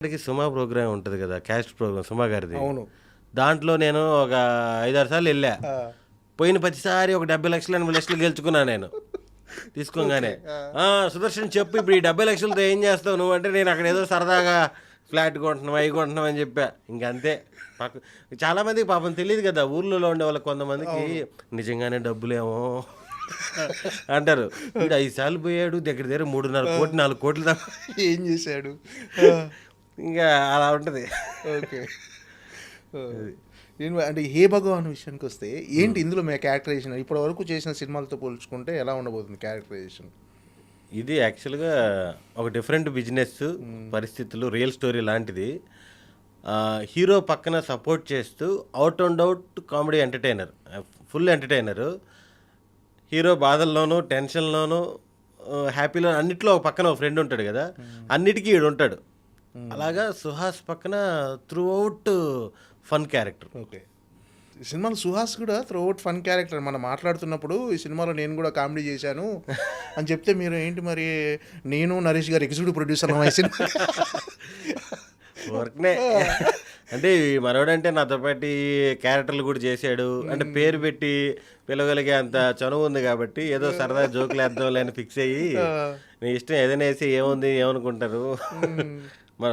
ఇప్పటికి సుమా ప్రోగ్రామ్ ఉంటుంది కదా, క్యాస్ట్ ప్రోగ్రామ్ సుమా గారిది. అవును. దాంట్లో నేను ఒక 5-6 సార్లు వెళ్ళా. ఆ, పోయిన ప్రతిసారి ఒక 70 లక్షలు 80 లక్షలు గెలుచుకున్నా నేను తీసుకోగానే. ఆ. సుదర్శన్ చెప్పు ఇప్పుడు ఈ 70 లక్షలతో ఏం చేస్తావు నువ్వు అంటే, నేను అక్కడ ఏదో సరదాగా ఫ్లాట్ కొంటున్నావు అవి కొంటున్నావు అని చెప్పా. ఇంకంతే. చాలా మందికి పాపం తెలియదు కదా, ఊర్లలో ఉండే వాళ్ళకి కొంతమందికి నిజంగానే డబ్బులేమో అంటారు. వీడు 5 సార్లు పోయాడు, దగ్గర దగ్గర 3.5 కోట్లు 4 కోట్లు దాకా ఏం చేశాడు? ఇంకా అలా ఉంటుంది. ఓకే. నేను అంటే హే భగవాన్ విషయానికి వస్తే ఏంటి ఇందులో మీ క్యారెక్టరైజేషన్ ఇప్పటి వరకు చేసిన సినిమాలతో పోల్చుకుంటే ఎలా ఉండబోతుంది క్యారెక్టరైజేషన్? ఇది యాక్చువల్గా ఒక డిఫరెంట్ బిజినెస్ పరిస్థితులు, రియల్ స్టోరీ లాంటిది. హీరో పక్కన సపోర్ట్ చేస్తూ out and out comedy entertainer, full entertainer. Hero బాధల్లోనూ టెన్షన్లోనూ హ్యాపీలో అన్నిట్లో ఒక పక్కన ఒక ఫ్రెండ్ ఉంటాడు కదా, అన్నిటికీ ఈడు ఉంటాడు. అలాగా సుహాస్ పక్కన through out fun character. Okay. ఈ సినిమాలో సుహాస్ కూడా త్రూఅవుట్ ఫన్ క్యారెక్టర్. మనం మాట్లాడుతున్నప్పుడు ఈ సినిమాలో నేను కూడా కామెడీ చేశాను అని చెప్తే మీరు ఏంటి మరి నేను నరేష్ గారు ఎగ్జిక్యూటివ్ ప్రొడ్యూసర్ ఈ సినిమా వర్క్నే అంటే మనోడంటే నాతో పాటు క్యారెక్టర్లు కూడా చేశాడు అంటే పేరు పెట్టి పిలవగలిగే అంత చనువు ఉంది కాబట్టి ఏదో సరదా జోకులు వేద్దాం లేని ఫిక్స్ అయ్యి నీ ఇష్టం ఏదైనా వేసి ఏముంది ఏమనుకుంటారు మన